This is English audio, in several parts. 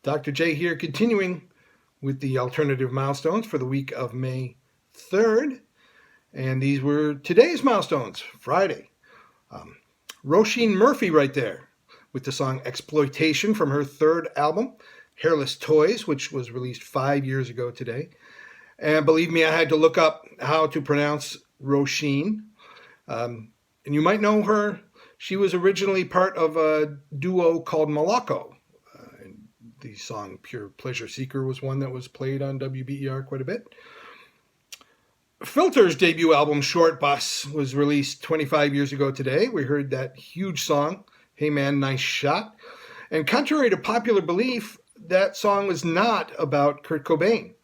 Dr. J here, continuing with the alternative milestones for the week of May 3rd. And these were today's milestones, Friday. Roisin Murphy right there with the song Exploitation from her third album, Hairless Toys, which was released 5 years ago today. And believe me, I had to look up how to pronounce Roisin. And you might know her. She was originally part of a duo called Moloko. The song Pure Pleasure Seeker was one that was played on WBER quite a bit. Filter's debut album, Short Bus, was released 25 years ago today. We heard that huge song, Hey Man, Nice Shot. And contrary to popular belief, that song was not about Kurt Cobain.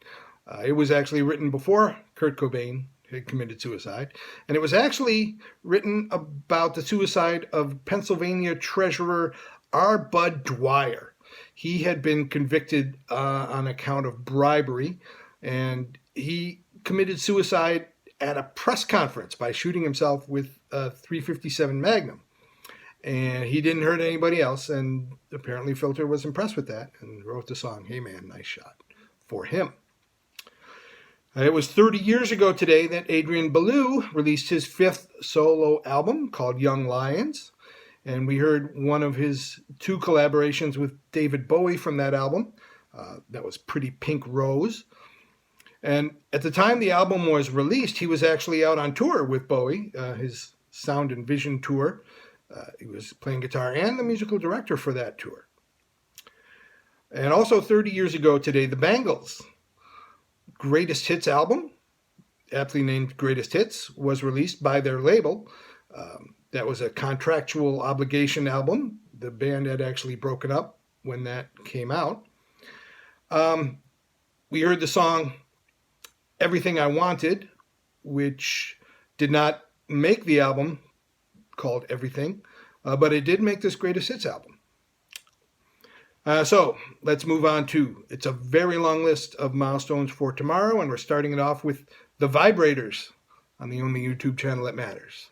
It was actually written before Kurt Cobain had committed suicide. And it was actually written about the suicide of Pennsylvania treasurer R. Bud Dwyer. He had been convicted on account of bribery, and he committed suicide at a press conference by shooting himself with a .357 Magnum. And he didn't hurt anybody else, and apparently Filter was impressed with that and wrote the song, Hey Man, Nice Shot, for him. It was 30 years ago today that Adrian Belew released his fifth solo album called Young Lions. And we heard one of his two collaborations with David Bowie from that album. That was Pretty Pink Rose. And at the time the album was released, he was actually out on tour with Bowie, his Sound and Vision tour. He was playing guitar and the musical director for that tour. And also 30 years ago today, the Bangles' Greatest Hits album, aptly named Greatest Hits, was released by their label. That was a contractual obligation album. The band had actually broken up when that came out. We heard the song Everything I Wanted, which did not make the album called Everything, but it did make this Greatest Hits album. So let's move on to, it's a very long list of milestones for tomorrow, and we're starting it off with the Vibrators on the only YouTube channel that matters.